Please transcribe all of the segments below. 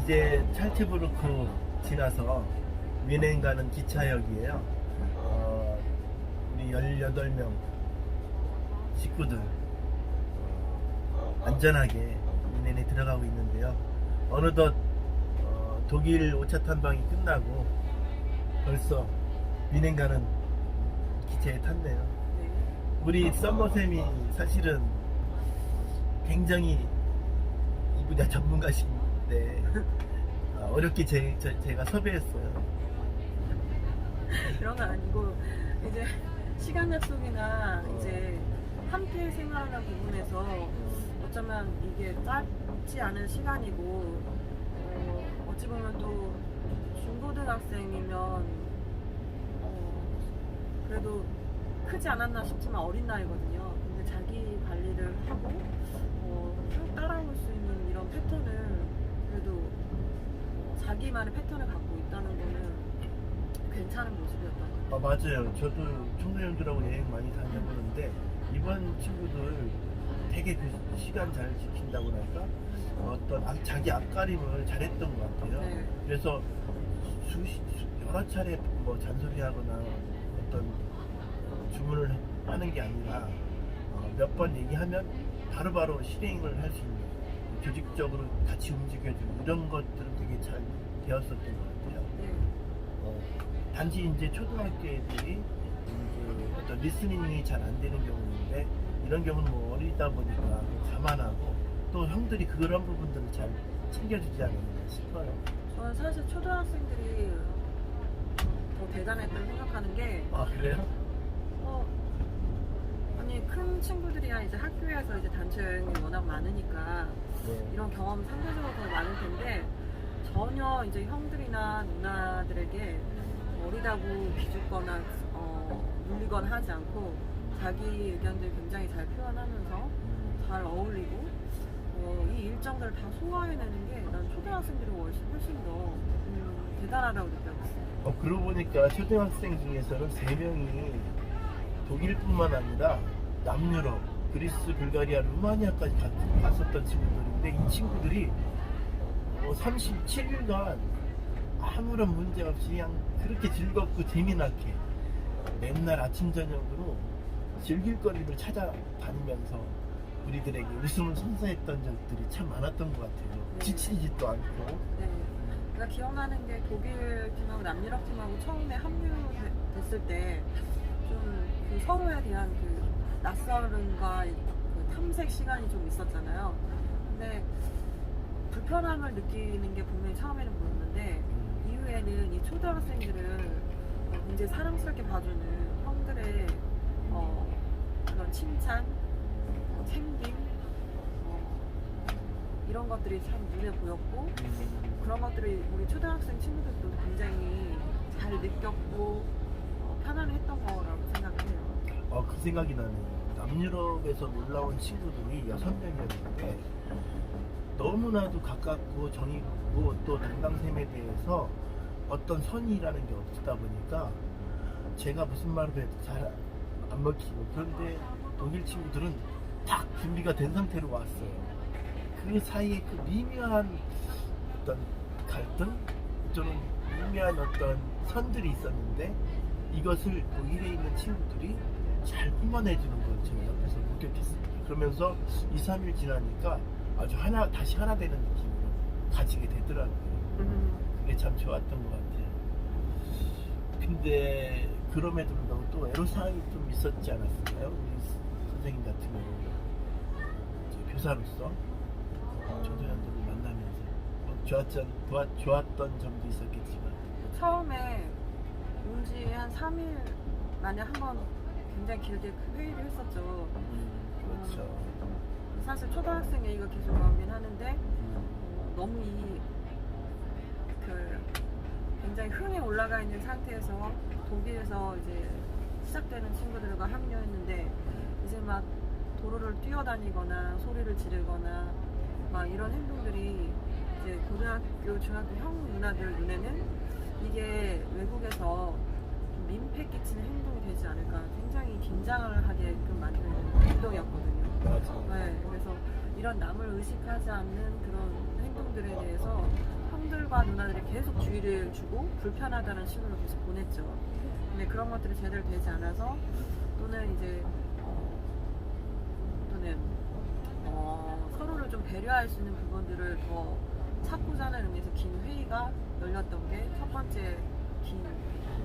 이제 찰츠부르크 지나서 뮌헨 가는 기차역이에요. 우리 18명 식구들 안전하게 뮌헨에 들어가고 있는데요. 어느덧 독일 5차 탐방이 끝나고 벌써 뮌헨 가는 기차에 탔네요. 우리 썸머쌤이 사실은 굉장히 이 분야 전문가신데 어렵게 제가 섭외했어요. 그런 건 아니고 이제 시간 약속이나 이제 함께 생활하는 부분에서 어쩌면 이게 짧지 않은 시간이고 어찌 보면 또 중고등학생이면 그래도 크지 않았나 싶지만 어린 나이거든요. 근데 자기 관리를 하고 쭉 따라올 수 있는 이런 패턴을 그래도 자기만의 패턴을 갖고 있다는 거는 괜찮은 모습이었던 것 같아요. 맞아요. 저도 청소년들하고 여행 많이 다녀보는데 이번 친구들 되게 그 시간 잘 지킨다고 할까? 어떤 자기 앞가림을 잘했던 것 같아요. 네. 그래서 여러 차례 뭐 잔소리하거나 어떤 주문을 하는 게 아니라 몇 번 얘기하면 바로바로 실행을 할 수 있는 조직적으로 같이 움직여주는 이런 것들은 되게 잘 되었었던 것 같아요. 네. 단지 이제 초등학교 애들이 이제 어떤 리스닝이 잘 안 되는 경우인데 이런 경우는 뭐 어리다 보니까 감안하고 또 형들이 그런 부분들을 잘 챙겨주지 않았나 싶어요. 저는 사실 초등학생들이 더 대단했다고 생각하는 게 그래요? 아니 큰 친구들이야 이제 학교에서 이제 단체 여행이 워낙 많으니까 네. 이런 경험 상대적으로 더 많을 텐데 전혀 이제 형들이나 누나들에게 어리다고 비웃거나 눌리거나 하지 않고 자기 의견들 굉장히 잘 표현하면서 잘 어울리고 이 일정들을 다 소화해내는 게 난 초등학생들이 훨씬 더 대단하다고 느꼈어요. 그러고 보니까 초등학생 중에서는 3명이 독일뿐만 아니라 남유럽, 그리스, 불가리아, 루마니아까지 갔었던 친구들인데 이 친구들이 37일간 아무런 문제 없이 그냥 그렇게 즐겁고 재미나게 맨날 아침 저녁으로 즐길 거리를 찾아다니면서 우리들에게 웃음을 선사했던 적들이 참 많았던 것 같아요. 네. 지치지도 않고. 네. 제가 기억나는 게 독일 팀하고 남유럽 팀하고 처음에 합류됐을 때 좀 그 서로에 대한 그 낯설음과 그 탐색 시간이 좀 있었잖아요. 근데 불편함을 느끼는 게 분명히 처음에는 보였는데 이후에는 이 초등학생들을 굉장히 사랑스럽게 봐주는 형들의 그런 칭찬, 챙김 이런 것들이 참 눈에 보였고 그런 것들이 우리 초등학생 친구들도 굉장히 잘 느꼈고 편안했던 거라고 생각해요. 그 생각이 나네요. 남유럽에서 놀라온 친구들이 6명이었는데 너무나도 가깝고 정이고 또 당당샘에 대해서 어떤 선의라는 게 없다 보니까 제가 무슨 말을 해도 잘 안 먹히고 그런데 독일 친구들은 딱 준비가 된 상태로 왔어요. 그 사이에 그 미묘한 어떤 갈등 또는 미묘한 어떤 선들이 있었는데 이것을 독일에 있는 친구들이 잘 품어내주는 걸 제가 옆에서 목격했습니다. 그러면서 2, 3일 지나니까 아주 다시 하나 되는 느낌으로 가지게 되더라고요. 그게 참 좋았던 것 같아요. 근데 그럼에도 불구하고 또 애로사항이 좀 있었지 않았을까요? 우리 선생님 같은 경우는 교사로서 청소년들을 만나면서 좋았던 점도 있었겠지만 처음에 온 지 한 3일 만에 한 번 굉장히 길게 회의를 했었죠. 그렇죠. 사실 초등학생 얘기가 계속 나오긴 하는데 너무 굉장히 흥에 올라가 있는 상태에서 독일에서 이제 시작되는 친구들과 합류했는데 이제 막 도로를 뛰어다니거나 소리를 지르거나 막 이런 행동들이 이제 고등학교, 중학교 형 누나들 눈에는 이게 외국에서 좀 민폐 끼치는 행동이 되지 않을까 굉장히 긴장을 하게끔 만드는 행동이었거든요. 맞아요. 네, 그래서 이런 남을 의식하지 않는 그런 행동들 친구들에 대해서 형들과 누나들이 계속 주의를 주고 불편하다는 신호를 계속 보냈죠. 근데 그런 것들이 제대로 되지 않아서 또는 이제 서로를 좀 배려할 수 있는 부분들을 더 찾고자 하는 의미에서 긴 회의가 열렸던 게 첫 번째 긴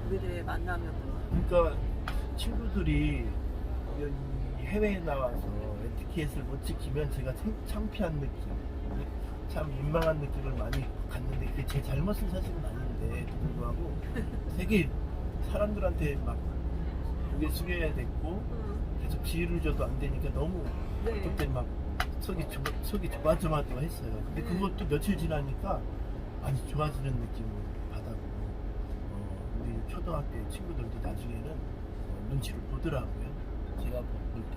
우리들의 만남이었던 것 같아요. 그러니까 친구들이 해외에 나와서 에티켓을 못 지키면 제가 창피한 느낌, 참 민망한 느낌을 많이 갖는데 그게 제 잘못은 사실은 아닌데 불구하고 되게 사람들한테 막 고개 숙여야 됐고 계속 지휘를 줘도 안 되니까 너무 네. 그때 막 속이 조마조마도 했어요. 근데 그것도 며칠 지나니까 많이 좋아지는 느낌을 받았고 우리 초등학교 친구들도 나중에는 눈치를 보더라고요. 제가 볼 때.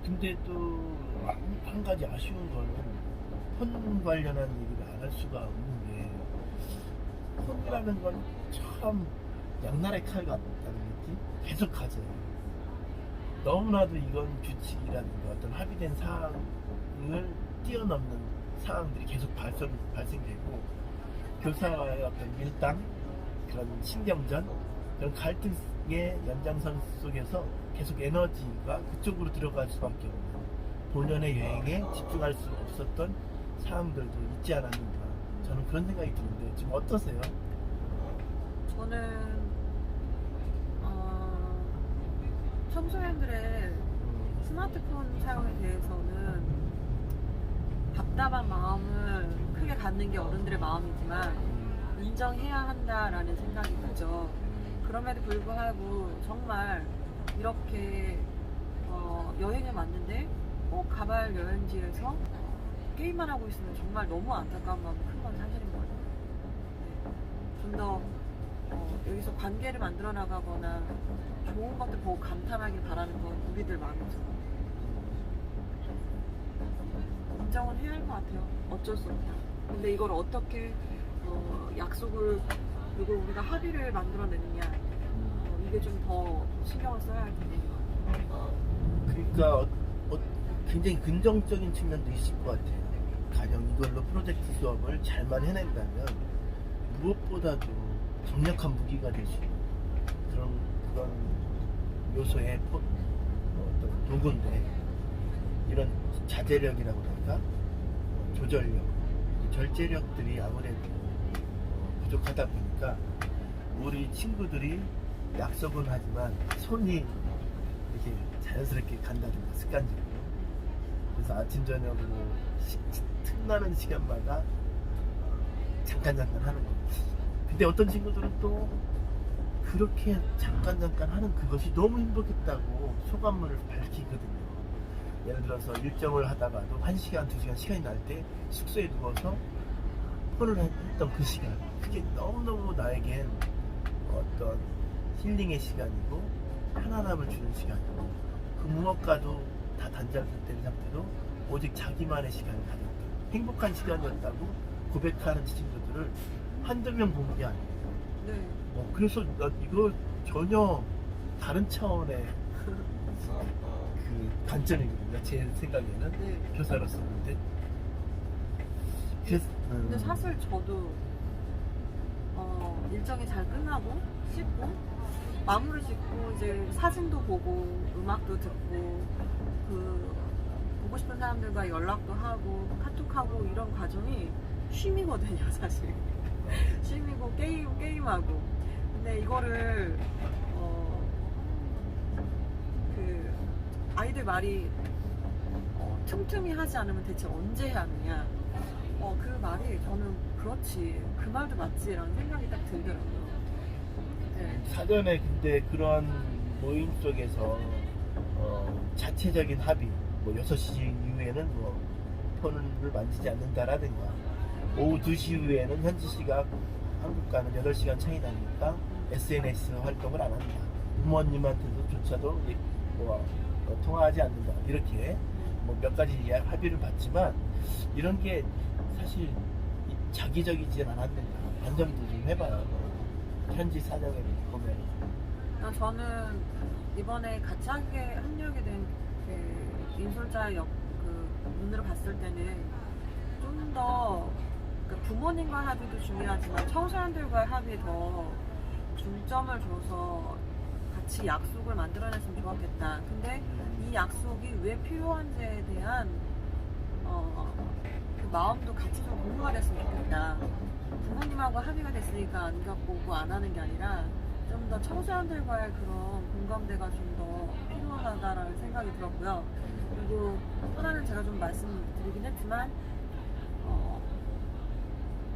근데 또 한 가지 아쉬운 거는 폰 관련한 얘기를 안 할 수가 없는 게 폰이라는 건 참 양날의 칼 같다는 느낌? 계속 가져요. 너무나도 이건 규칙이라든가 어떤 합의된 사항을 뛰어넘는 상황들이 계속 발생되고 교사와의 어떤 밀당, 그런 신경전, 그런 갈등의 연장선 속에서 계속 에너지가 그쪽으로 들어갈 수밖에 없는 본연의 여행에 집중할 수 없었던 상황들도 있지 않았는가, 저는 그런 생각이 드는데 지금 어떠세요? 저는 청소년들의 스마트폰 사용에 대해서는 답답한 마음을 크게 갖는 게 어른들의 마음이지만 인정해야 한다라는 생각이 들죠. 그럼에도 불구하고 정말 이렇게 여행을 왔는데 꼭 가발 여행지에서 게임만 하고 있으면 정말 너무 안타까운 마음이 큰 건 사실인 것 같아요. 좀 더 여기서 관계를 만들어 나가거나 좋은 것들 보고 감탄하길 바라는 건 우리들 마음이죠. 인정은 해야 할 것 같아요. 어쩔 수 없다. 근데 이걸 어떻게 약속을 그리고 우리가 합의를 만들어내느냐, 이게 좀 더 신경을 써야 할 부분인 것 같아요. 그러니까 굉장히 긍정적인 측면도 있을 것 같아요. 가령 이걸로 프로젝트 수업을 잘만 해낸다면 무엇보다도 강력한 무기가 될 수 있는 그런 요소의 어떤 도구인데, 이런 자제력이라고 할까, 조절력, 절제력들이 아무래도 부족하다 보니까 우리 친구들이 약속은 하지만 손이 이렇게 자연스럽게 간다든가 습관적으로. 그래서 아침 저녁으로 틈나는 시간마다 잠깐 하는 거. 근데 어떤 친구들은 또 그렇게 잠깐 하는 그것이 너무 행복했다고 소감문을 밝히거든요. 예를 들어서 일정을 하다가도 1시간, 2시간 시간이 날 때 숙소에 누워서 폰을 했던 그 시간, 그게 너무너무 나에겐 어떤 힐링의 시간이고 편안함을 주는 시간이고, 그 무엇과도 다 단절된 상태로 오직 자기만의 시간을 가졌던 행복한 시간이었다고 고백하는 친구들을 한두 명 본 게 아니에요. 네. 그래서 이거 전혀 다른 차원의 그 관점이거든요. 제 생각에는. 네. 교사로서. 근데 사실 저도 일정이 잘 끝나고 씻고 마무리 짓고 이제 사진도 보고 음악도 듣고 보고 싶은 사람들과 연락도 하고 카톡하고 이런 과정이 쉼이거든요, 사실. 쉼이고 게임하고. 근데 이거를 그 아이들 말이 틈틈이 하지 않으면 대체 언제 해야 하느냐. 그 말이 저는 그렇지, 그 말도 맞지라는 생각이 딱 들더라고요. 네. 사전에 근데 그런 모임 속에서 자체적인 합의, 6시 이후에는 폰을 만지지 않는다라든가, 오후 2시 이후에는 현지 시각 한국과는 8시간 차이 나니까 SNS 활동을 안 한다, 부모님한테도 통화하지 않는다, 이렇게 몇 가지 합의를 봤지만, 이런 게 사실 자기적이진 않았는가 반성도 좀 해봐요. 현지 사정을 보면. 저는 이번에 같이 합류하게 된 인솔자의 눈으로 봤을 때는 좀 더 부모님과 합의도 중요하지만 청소년들과의 합의에 더 중점을 줘서 같이 약속을 만들어냈으면 좋았겠다. 근데 이 약속이 왜 필요한지에 대한 그 마음도 같이 좀 공유가 됐으면 좋겠다. 부모님하고 합의가 됐으니까 안 갖고 오고 안 하는 게 아니라 좀 더 청소년들과의 그런 공감대가 좀 더 필요하다라는 생각이 들었고요. 그리고 하나는 제가 좀 말씀드리긴 했지만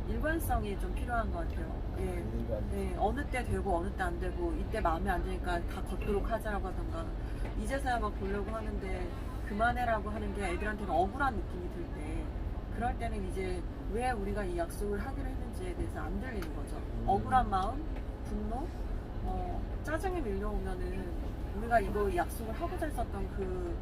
일관성이 좀 필요한 것 같아요. 예, 예, 어느 때 되고 어느 때 안 되고 이때 마음에 안 드니까 다 걷도록 하자라고 하던가 이제서야 막 보려고 하는데 그만해라고 하는 게 애들한테는 억울한 느낌이 들 때 그럴 때는 이제 왜 우리가 이 약속을 하기로 했는지에 대해서 안 들리는 거죠. 억울한 마음, 분노, 짜증이 밀려오면은 우리가 이거 약속을 하고자 했었던 그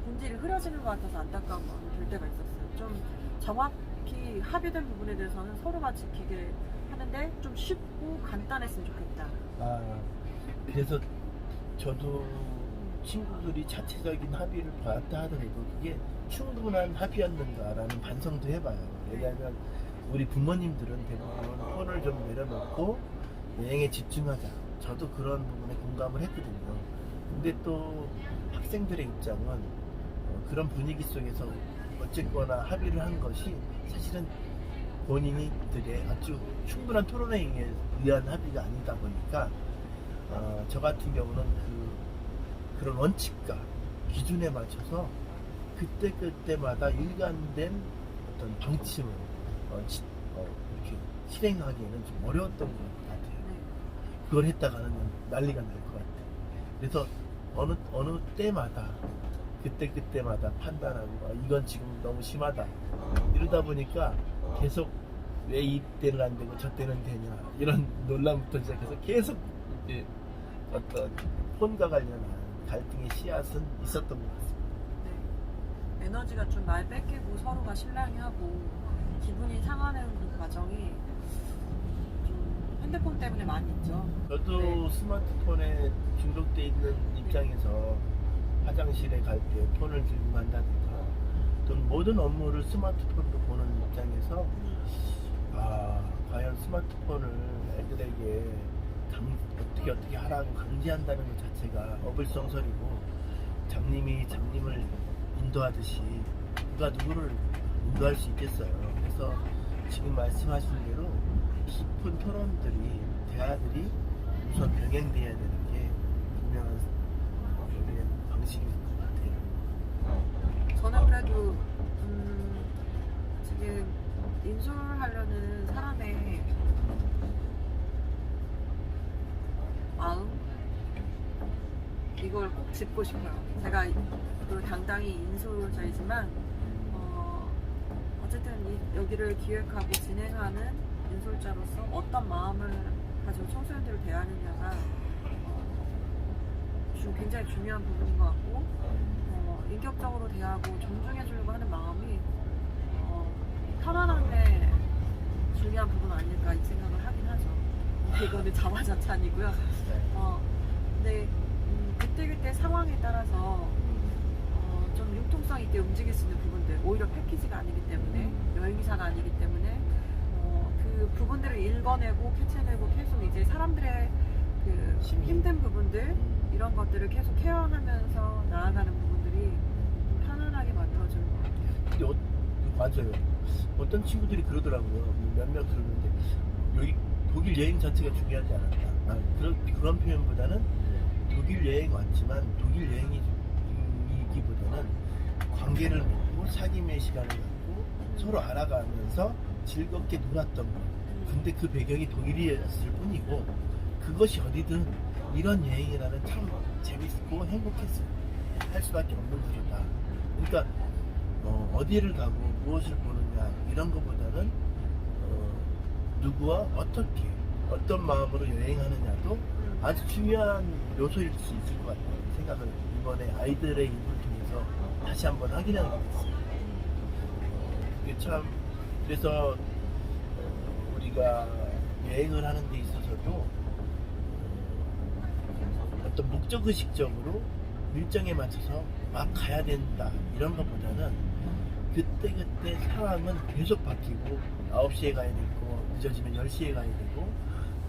본질이 흐려지는 것 같아서 안타까운 마음이 들 때가 있었어요. 좀 정확히 합의된 부분에 대해서는 서로가 지키게 하는데 좀 쉽고 간단했으면 좋겠다. 그래서 저도 친구들이 자체적인 합의를 봤다 하더라도 그게 충분한 합의였는가라는 반성도 해봐요. 왜냐하면 우리 부모님들은 대부분 폰을 좀 내려놓고 여행에 집중하자. 저도 그런 부분에 공감을 했거든요. 근데 또 학생들의 입장은 그런 분위기 속에서 어쨌거나 합의를 한 것이 사실은 본인들의 아주 충분한 토론에 의한 합의가 아니다 보니까 저 같은 경우는 그런 원칙과 기준에 맞춰서 그때마다 일관된 어떤 방침을 이렇게 실행하기에는 좀 어려웠던 것 같아요. 그걸 했다가는 난리가 날 것 같아요. 그래서 어느 때마다 그때마다 판단하고 이건 지금 너무 심하다 이러다 보니까 계속 왜 이때는 안 되고 저 때는 되냐 이런 논란부터 시작해서 계속 이제 어떤 폰과 관련한 갈등의 씨앗은 있었던 것 같습니다. 네. 에너지가 좀 많이 뺏기고 서로가 실랑이하고 기분이 상하는 그 과정이 좀 핸드폰 때문에 많이 있죠. 저도 네. 스마트폰에 중독돼 있는 입장에서 화장실에 갈 때 폰을 들고 간다든가 또 모든 업무를 스마트폰으로 보는 입장에서 과연 스마트폰을 애들에게 어떻게 하라고 강제한다는 것 자체가 어불성설이고 장님이 장님을 인도하듯이 누가 누구를 인도할 수 있겠어요. 그래서 지금 말씀하신 대로 깊은 토론들이 대화들이 우선 병행돼야 되는 게 분명한 방식인 것 같아요. 저는 그래도 지금 인솔하려는 사람의 마음 이걸 꼭 짚고 싶어요. 제가 또 당당히 인솔자이지만 어쨌든 여기를 기획하고 진행하는 인솔자로서 어떤 마음을 가지고 청소년들을 대하느냐가 굉장히 중요한 부분인 것 같고 인격적으로 대하고 존중해주려고 하는 마음이 편안한데 중요한 부분 아닐까 이 생각을 하긴 하죠. 이거는 자화자찬이고요. 근데 그때그때 상황에 따라서 좀 융통성 있게 움직일 수 있는 부분들 오히려 패키지가 아니기 때문에 여행사가 아니기 때문에 그 부분들을 읽어내고 캐치해내고 계속 이제 사람들의 그 힘든 부분들 이런 것들을 계속 케어하면서 나아가는 부분들이 좀 편안하게 만들어지는 것 같아요. 근데 맞아요. 어떤 친구들이 그러더라고요. 몇몇 그러는데 여기 독일 여행 자체가 중요하지 않았다. 그런 표현보다는 독일 여행 왔지만 독일 여행이기보다는 관계를 맺고 사귐의 시간을 갖고 서로 알아가면서 즐겁게 놀았던 것. 근데 그 배경이 독일이었을 뿐이고 그것이 어디든 이런 여행이라는 참 재밌고 행복했을 할 수밖에 없는 구조다. 그러니까 어디를 가고 무엇을 보느냐 이런 것보다는 누구와 어떻게 어떤 마음으로 여행하느냐도 아주 중요한 요소일 수 있을 것 같다는 생각을 이번에 아이들의 인물을 통해서 다시 한번 확인하게 됐어요. 이게 참 그래서 우리가 여행을 하는 데 있어서도 어떤 목적의식적으로 일정에 맞춰서 막 가야 된다 이런 것보다는 그때 상황은 계속 바뀌고 9시에 가야 되고 늦어지면 10시에 가야 되고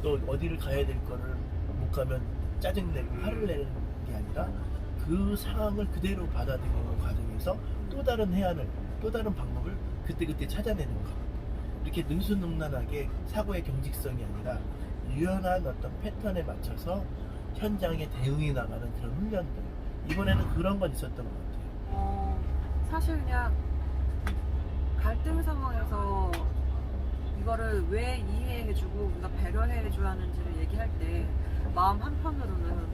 또 어디를 가야 될 거를 못 가면 짜증내고 화를 내는 게 아니라 그 상황을 그대로 받아들이는 과정에서 또 다른 해안을 또 다른 방법을 그때 찾아내는 것. 이렇게 능수능란하게 사고의 경직성이 아니라 유연한 어떤 패턴에 맞춰서 현장에 대응해 나가는 그런 훈련들. 이번에는 그런 건 있었던 것 같아요. 사실 그냥 갈등 상황에서 이거를 왜 이해해주고 우리가 배려해줘야 하는지를 얘기할 때 마음 한편으로는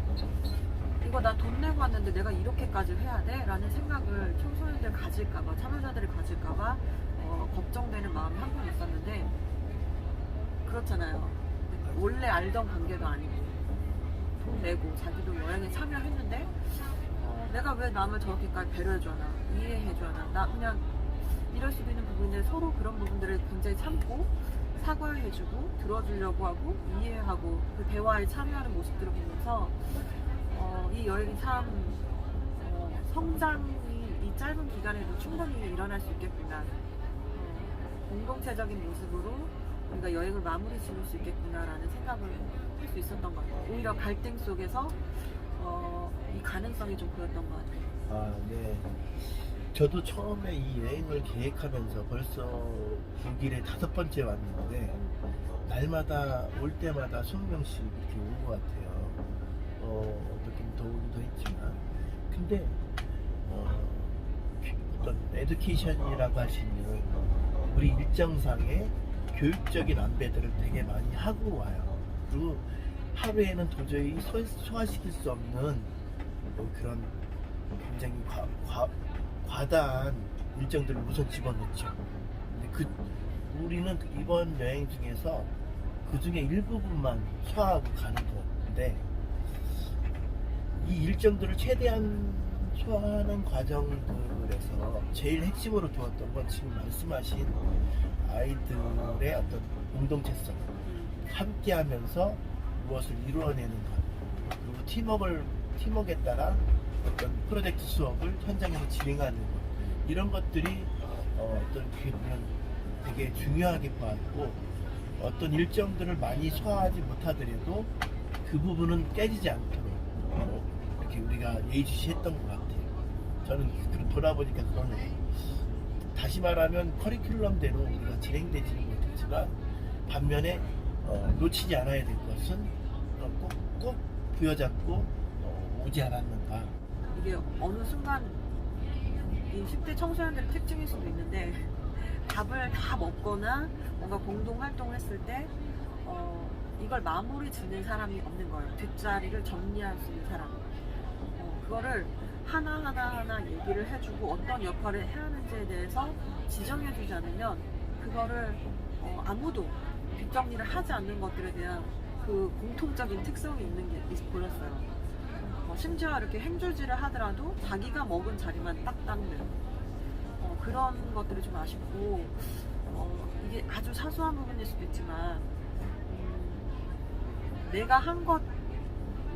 이거 나 돈 내고 왔는데 내가 이렇게까지 해야 돼? 라는 생각을 청소년들 가질까봐, 참여자들이 가질까봐 걱정되는 마음이 한편 있었는데 그렇잖아요. 원래 알던 관계도 아니고 돈 내고 자기도 여행에 참여했는데 내가 왜 남을 저렇게까지 배려해줘야 하나, 이해해줘야 하나. 나 그냥 이럴 수도 있는 부분인데 서로 그런 부분들을 굉장히 참고 사과해주고 들어주려고 하고 이해하고 그 대화에 참여하는 모습들을 보면서 이 여행이 참 성장이 이 짧은 기간에도 충분히 일어날 수 있겠구나. 공동체적인 모습으로 우리가 여행을 마무리 지을 수 있겠구나라는 생각을 할 수 있었던 것 같아요. 오히려 갈등 속에서 이 가능성이 좀 보였던 것 같아요. 아, 네. 저도 처음에 이 여행을 계획하면서 벌써 6일에 5번째 왔는데 날마다 올 때마다 20명씩 이렇게 온 것 같아요. 어떻게 더우기도 했지만 근데 어떤 에듀케이션이라고 할 수 있는 우리 일정상의 교육적인 안배들을 되게 많이 하고 와요. 그리고 하루에는 도저히 소화시킬 수 없는 그런 굉장히 과다한 일정들을 우선 집어넣죠. 근데 우리는 이번 여행 중에서 그 중에 일부분만 소화하고 가는 건데 이 일정들을 최대한 소화하는 과정들에서 제일 핵심으로 두었던 건 지금 말씀하신 아이들의 어떤 공동체성, 함께하면서 무엇을 이루어내는 것, 그리고 팀워크에 따라 어떤 프로젝트 수업을 현장에서 진행하는 것, 이런 것들이 어떤 되게 중요하게 보았고 어떤 일정들을 많이 소화하지 못하더라도 그 부분은 깨지지 않도록 이렇게 우리가 예의주시했던 것 같아요. 저는 돌아보니까 그런 다시 말하면 커리큘럼대로 우리가 진행되지는 못했지만 반면에 놓치지 않아야 될 것은 꼭 부여잡고 오지 않았는가. 이게 어느 순간 이 10대 청소년들의 특징일 수도 있는데 밥을 다 먹거나 뭔가 공동 활동을 했을 때 이걸 마무리 짓는 사람이 없는 거예요. 뒷자리를 정리할 수 있는 사람. 그거를 하나하나 얘기를 해주고 어떤 역할을 해야 하는지에 대해서 지정해주지 않으면 그거를 아무도 뒷정리를 하지 않는 것들에 대한 그 공통적인 특성이 있는 게 보였어요. 심지어 이렇게 행주지를 하더라도 자기가 먹은 자리만 딱 닦는 그런 것들이 좀 아쉽고 이게 아주 사소한 부분일 수도 있지만 내가 한 것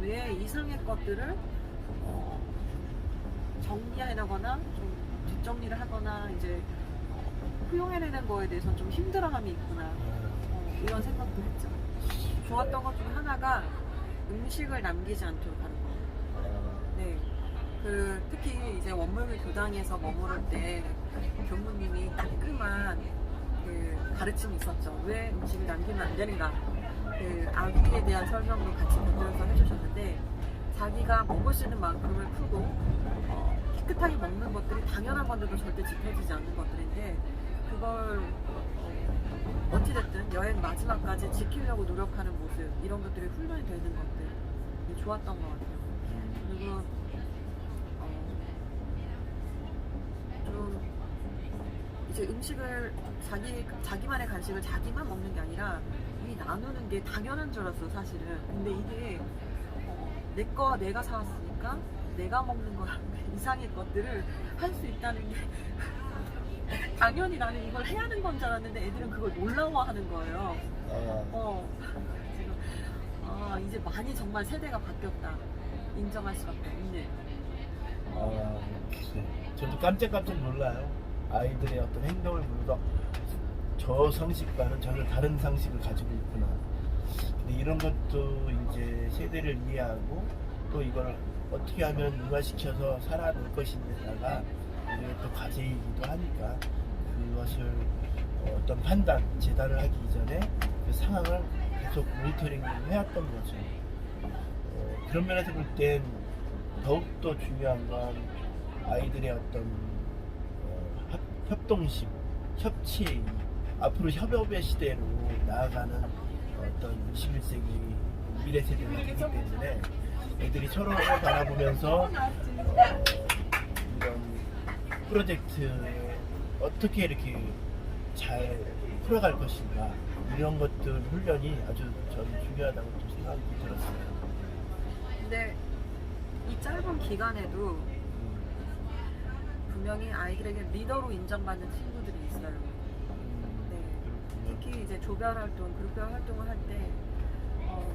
외에 이상의 것들을 정리해나거나 좀 뒷정리를 하거나 이제 후용해내는 거에 대해서 좀 힘들어함이 있구나 이런 생각도 했죠. 좋았던 것 중 하나가 음식을 남기지 않도록 하는 거. 네. 특히 이제 원물교 교당에서 머무를 때 교무님이 따끔한 가르침이 있었죠. 왜 음식을 남기면 안 되는가. 아기에 대한 설명도 같이 곁들여서 해주셨는데 자기가 먹을 수 있는 만큼을 풀고 깨끗하게 먹는 것들이 당연한 건데도 절대 지켜지지 않는 것들인데 그걸 어찌됐든 여행 마지막까지 지키려고 노력하는 모습 이런 것들이 훈련이 되는 것들이 좋았던 것 같아요. 그리고 좀 이제 음식을 자기만의 간식을 자기만 먹는 게 아니라 이 나누는 게 당연한 줄 알았어 사실은. 근데 이게 내 거 내가 사왔으니까 내가 먹는 거 이상의 것들을 할 수 있다는 게 당연히 나는 이걸 해야 하는 건 줄 알았는데 애들은 그걸 놀라워하는 거예요. 이제 많이 정말 세대가 바뀌었다 인정할 수밖에 없네. 저도 깜짝 놀라요. 아이들의 어떤 행동을 보면서 저 상식과는 전혀 다른 상식을 가지고 있구나. 근데 이런 것도 이제 세대를 이해하고 또 이걸 어떻게 하면 융화시켜서 살아낼 것인데다가 이게 또 과제이기도 하니까 그것을 어떤 판단, 재단을 하기 이전에 그 상황을 계속 모니터링을 해왔던 거죠. 그런 면에서 볼 땐 더욱더 중요한 건 아이들의 어떤 협동심, 협치, 앞으로 협업의 시대로 나아가는 어떤 21세기 미래 세대가 되기 때문에 애들이 서로를 바라보면서 이런 프로젝트에 어떻게 이렇게 잘 풀어갈 것인가 이런 것들 훈련이 아주 저는 중요하다고 좀 생각이 들었어요. 근데 이 짧은 기간에도 분명히 아이들에게 리더로 인정받는 친구들이 있어요. 네. 특히 이제 조별 활동, 그룹별 활동을 할 때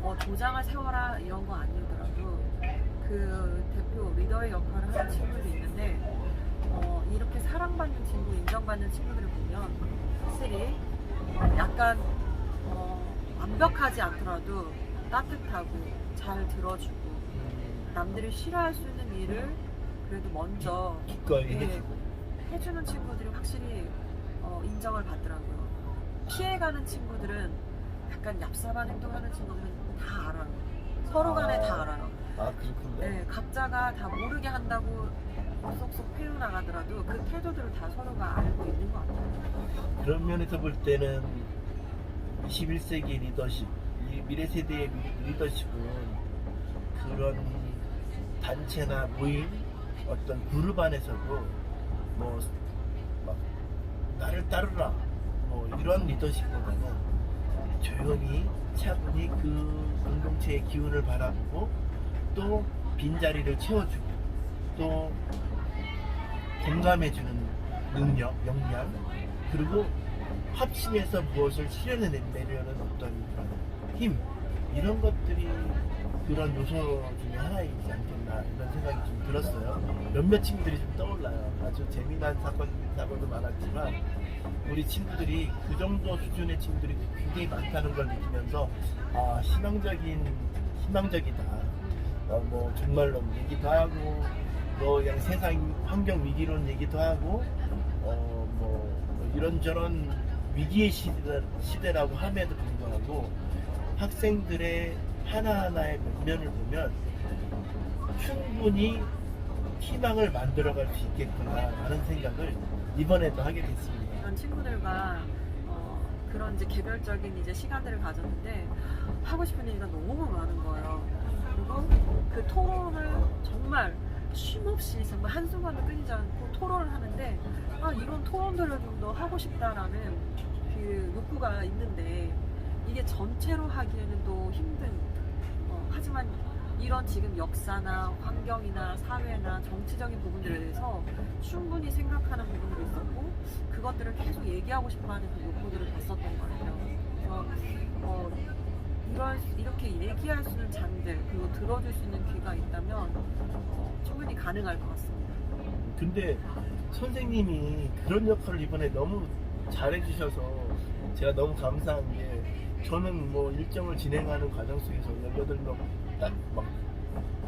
뭐 도장을 세워라 이런 거 아니더라도 그 대표 리더의 역할을 하는 친구들이 있는데 이렇게 사랑받는 친구, 인정받는 친구들을 보면 확실히 약간 완벽하지 않더라도 따뜻하고 잘 들어주고 남들이 싫어할 수 있는 일을 그래도 먼저 기꺼이 해주고 해주는 친구들이 확실히 인정을 받더라고요. 피해가는 친구들은 약간 얍삽한 행동하는 친구들은 다 알아요. 서로 간에 다 알아요. 아 그렇군요. 네, 각자가 다 모르게 한다고 쏙쏙 패어나가더라도 그 태도들을 다 서로가 알고 있는 것 같아요. 그런 면에서 볼 때는 21세기 리더십, 이 미래 세대의 리더십은 그런 단체나 모임, 어떤 그룹 안에서도 뭐 막 나를 따르라 뭐 이런 리더십보다는 조용히 차분히 그 공동체의 기운을 바라보고 또 빈자리를 채워주고 또 공감해주는 능력, 역량 그리고 합심해서 무엇을 실현해내려는 어떤 힘 이런 것들이 그런 요소 중에 하나이지 않겠나 이런 생각이 좀 들었어요. 몇몇 친구들이 좀 떠올라요. 아주 재미난 사건도 많았지만 우리 친구들이 그 정도 수준의 친구들이 굉장히 많다는 걸 느끼면서 아 희망적이다. 뭐 정말로 얘기도 하고 뭐 그냥 세상 환경 위기론 얘기도 하고 뭐 이런저런 위기의 시대라고 함에도 불구하고 학생들의 하나하나의 면면을 보면 충분히 희망을 만들어갈 수 있겠구나라는 생각을 이번에도 하게 됐습니다. 이런 친구들과 그런 이제 개별적인 이제 시간들을 가졌는데 하고 싶은 얘기가 너무 많은 거예요. 그리고 그 토론을 정말 쉼없이 정말 한순간도 끊이지 않고 토론을 하는데 이런 토론들을 좀 더 하고 싶다라는 그 욕구가 있는데 이게 전체로 하기에는 또 힘든 하지만 이런 지금 역사나 환경이나 사회나 정치적인 부분들에 대해서 충분히 생각하는 부분들이 있었고 그것들을 계속 얘기하고 싶어하는 그 욕구들을 봤었던 것 같아요. 그래서 이렇게 얘기할 수 있는 장들 그리고 들어줄 수 있는 귀가 있다면 충분히 가능할 것 같습니다. 근데 선생님이 그런 역할을 이번에 너무 잘해주셔서 제가 너무 감사한 게 저는 뭐 일정을 진행하는 과정 속에서 18명 딱 막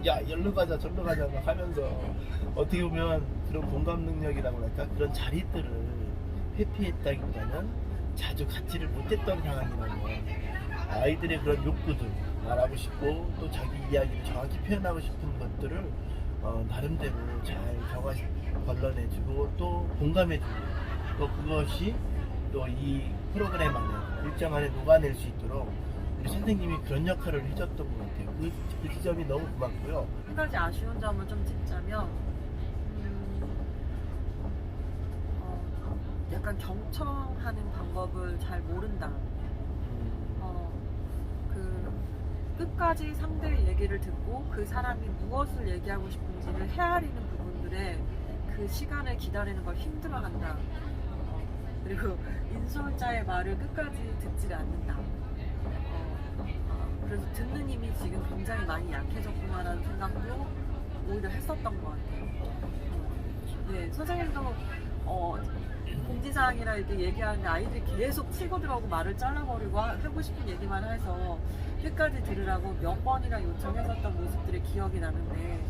야 열로 가자 절로 가자 막 하면서 어떻게 보면 그런 공감 능력이라고 할까 그런 자리들을 회피했다기보다는 자주 갖지를 못했던 상황이라는 거 아이들의 그런 욕구들 말하고 싶고 또 자기 이야기를 정확히 표현하고 싶은 것들을 나름대로 잘 걸러내주고 또 공감해주고 또 그것이 또 이 프로그램 안에 일정 안에 녹아낼 수 있도록 우리 선생님이 그런 역할을 해줬던 것 같아요. 그 지점이 너무 고맙고요. 한 가지 아쉬운 점을 좀 짚자면 약간 경청하는 방법을 잘 모른다. 끝까지 상대의 얘기를 듣고 그 사람이 무엇을 얘기하고 싶은지를 헤아리는 부분들에 그 시간을 기다리는 걸 힘들어한다. 그리고 인솔자의 말을 끝까지 듣지 않는다. 그래서 듣는 힘이 지금 굉장히 많이 약해졌구나라는 생각도 오히려 했었던 것 같아요. 네, 선생님도 공지사항이라 이렇게 얘기하는데 아이들이 계속 치고 들어오고 말을 잘라버리고 하고 싶은 얘기만 해서 끝까지 들으라고 몇 번이나 요청했었던 모습들이 기억이 나는데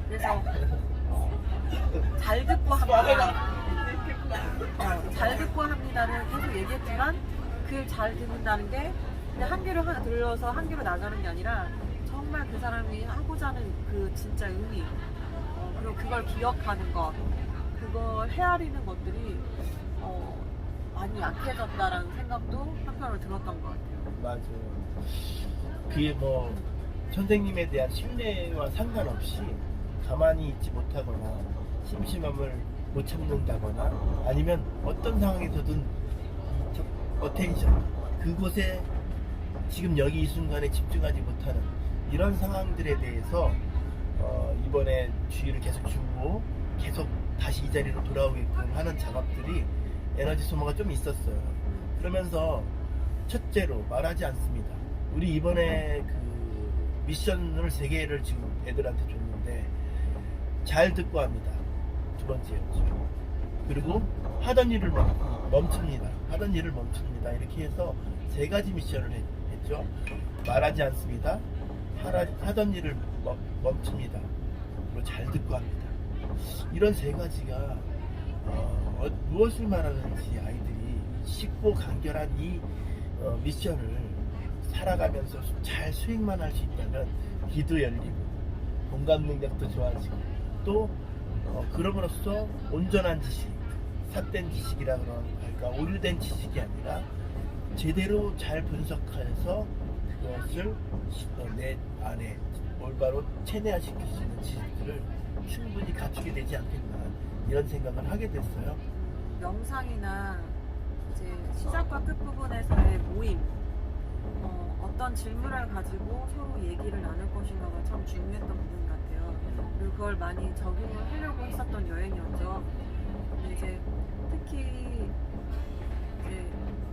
그래서 잘 듣고 합니다. 잘 듣고 합니다를 계속 얘기했지만 그 잘 듣는다는 게 그냥 한 귀로 들려서 한 귀로 나가는 게 아니라 정말 그 사람이 하고자 하는 그 진짜 의미 그리고 그걸 기억하는 것 그걸 헤아리는 것들이 많이 약해졌다라는 생각도 한편으로 들었던 것 같아요. 맞아요. 그게 뭐 선생님에 대한 신뢰와 상관없이 가만히 있지 못하거나 심심함을 못 참는다거나 아니면 어떤 상황에서든 어텐션 그곳에 지금 여기 이 순간에 집중하지 못하는 이런 상황들에 대해서 이번에 주의를 계속 주고 계속 다시 이 자리로 돌아오게끔 하는 작업들이 에너지 소모가 좀 있었어요. 그러면서 첫째로 말하지 않습니다. 우리 이번에 그 미션을 3개를 지금 애들한테 줬는데 잘 듣고 합니다. 두 번째였죠. 그리고 하던 일을 멈춥니다. 하던 일을 멈춥니다. 이렇게 해서 3가지 미션을 했죠. 말하지 않습니다. 하던 일을 멈춥니다. 그리고 잘 듣고 합니다. 이런 3가지가 무엇을 말하는지 아이들이 쉽고 간결한 이 미션을 살아가면서 잘 수행만 할 수 있다면 귀도 열리고 공감 능력도 좋아지고 또 그럼으로써 온전한 지식, 삿된 지식이라 그럴까 오류된 지식이 아니라 제대로 잘 분석해서 그것을 내 안에 올바로 체내화시킬 수 있는 지식들을 충분히 갖추게 되지 않겠나 이런 생각을 하게 됐어요. 명상이나 이제 시작과 끝부분에서의 모임 어떤 질문을 가지고 서로 얘기를 나눌 것인가가 참 중요했던 부분 같아요. 그리고 그걸 많이 적용을 하려고 했었던 여행이었죠. 근데 이제 특히 이제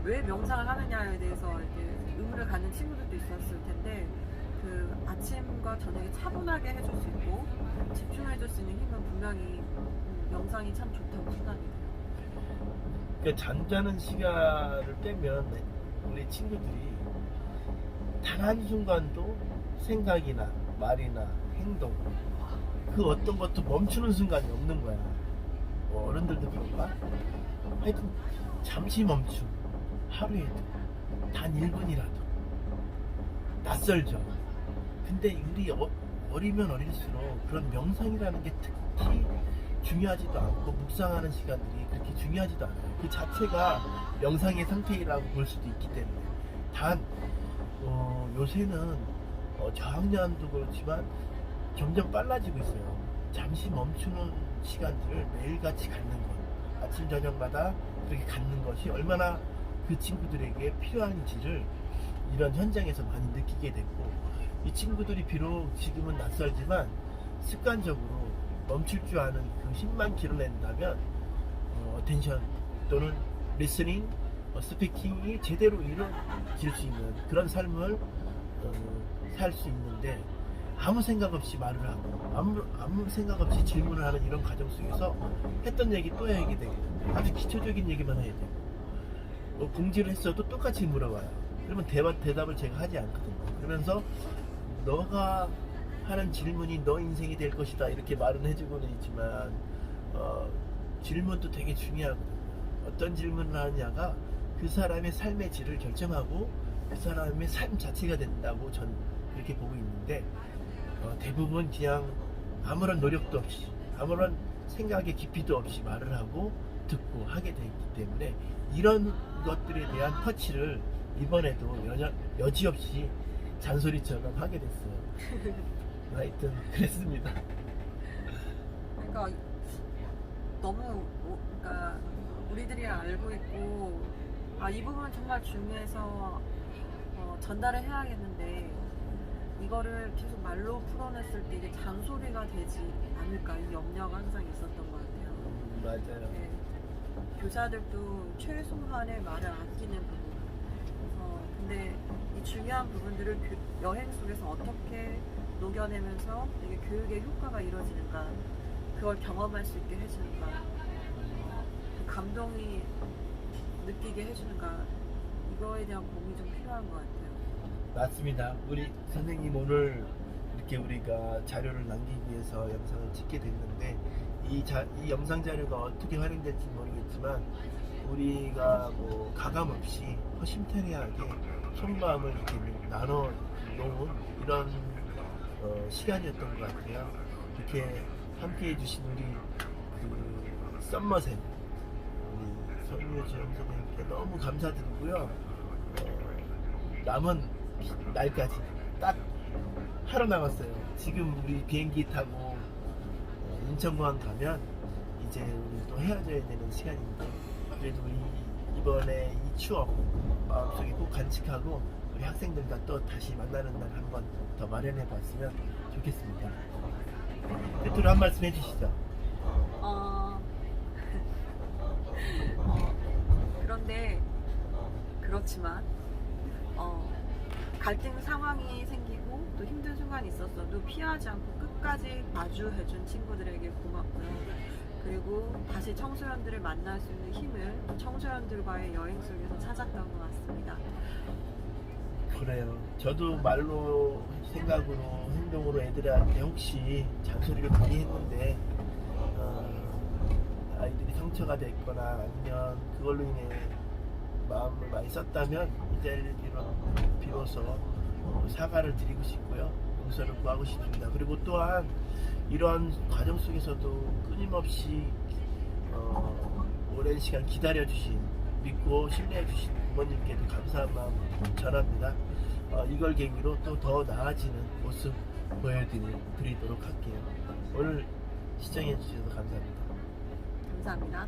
왜 명상을 하느냐에 대해서 이렇게 의문을 갖는 친구들도 있었을 텐데 그 아침과 저녁에 차분하게 해줄 수 있고 집중해줄 수 있는 힘은 분명히 명상이 참 좋다고 생각이 돼요. 그러니까 잠자는 시간을 빼면 우리 친구들이 단 한순간도 생각이나 말이나 행동 그 어떤 것도 멈추는 순간이 없는 거야. 뭐 어른들도 그런가? 하여튼 잠시 멈춤 하루에도 단 1분이라도 낯설죠. 근데 우리 어리면 어릴수록 그런 명상이라는 게 특히 중요하지도 않고 묵상하는 시간들이 그렇게 중요하지도 않아요. 그 자체가 명상의 상태라고 볼 수도 있기 때문에 단 요새는 저학년도 그렇지만 점점 빨라지고 있어요. 잠시 멈추는 시간들을 매일같이 갖는 것 아침 저녁마다 그렇게 갖는 것이 얼마나 그 친구들에게 필요한지를 이런 현장에서 많이 느끼게 됐고 이 친구들이 비록 지금은 낯설지만 습관적으로 멈출 줄 아는 그 힘만 길어낸다면 어텐션 또는 리스닝, 스피킹이 제대로 이루어질 수 있는 그런 삶을 살 수 있는데 아무 생각 없이 말을 하고 아무 생각 없이 질문을 하는 이런 과정 속에서 했던 얘기 또 하게 되고 아주 기초적인 얘기만 해야 되고 공지를 했어도 똑같이 물어봐요. 그러면 대답을 제가 하지 않거든요. 그러면서 너가 하는 질문이 너 인생이 될 것이다 이렇게 말은 해주고는 있지만 질문도 되게 중요하거든요. 어떤 질문을 하느냐가 그 사람의 삶의 질을 결정하고 그 사람의 삶 자체가 된다고 전 그렇게 보고 있는데 대부분 그냥 아무런 노력도 없이 아무런 생각의 깊이도 없이 말을 하고 듣고 하게 돼 있기 때문에 이런 것들에 대한 터치를 이번에도 여지없이 잔소리처럼 하게 됐어요. 하여튼 그랬습니다. 그러니까 너무 그러니까 우리들이 알고 있고 이 부분은 정말 중요해서 전달을 해야겠는데 이거를 계속 말로 풀어냈을 때 이게 잔소리가 되지 않을까 이 염려가 항상 있었던 것 같아요. 맞아요. 네. 교사들도 최소한의 말을 아끼는 부분. 근데 이 중요한 부분들을 여행 속에서 어떻게 녹여내면서 이게 교육의 효과가 이루어지는가, 그걸 경험할 수 있게 해주는가. 감동이 느끼게 해주는가, 이거에 대한 고민이 좀 필요한 것 같아요. 맞습니다. 우리 선생님 오늘 이렇게 우리가 자료를 남기기 위해서 영상을 찍게 됐는데 이 영상 자료가 어떻게 활용될지 모르겠지만 우리가 뭐 가감 없이 허심탄회하게 속마음을 이렇게 나눠 놓은 이런 시간이었던 것 같아요. 이렇게 함께 해주신 우리 그 썸머쌤 우리 손유정 선생님께 너무 감사드리고요. 남은 날까지 딱 하루 남았어요. 지금 우리 비행기 타고 인천공항 가면 이제 우리 또 헤어져야 되는 시간인데 그래도 이번에 이 추억 마음속에 꼭 간직하고 우리 학생들과 또 다시 만나는 날 한 번 더 마련해 봤으면 좋겠습니다. 끝으로 한 말씀 해주시죠. 그런데 그렇지만 갈등 상황이 생기고 또 힘든 순간이 있었어도 피하지 않고 끝까지 마주해준 친구들에게 고맙고요. 그리고 다시 청소년들을 만날 수 있는 힘을 청소년들과의 여행 속에서 찾았던 것 같습니다. 그래요. 저도 말로 생각으로 행동으로 애들한테 혹시 잔소리를 많이 했는데 아이들이 상처가 됐거나 아니면 그걸로 인해 마음을 많이 썼다면 이 자리를 빌어서 사과를 드리고 싶고요. 용서를 구하고 싶습니다. 그리고 또한 이러한 과정 속에서도 끊임없이 오랜 시간 기다려주신 믿고 신뢰해주신 부모님께도 감사한 마음 전합니다. 이걸 계기로 또 더 나아지는 모습 보여드리도록 할게요. 오늘 시청해주셔서 감사합니다. 감사합니다.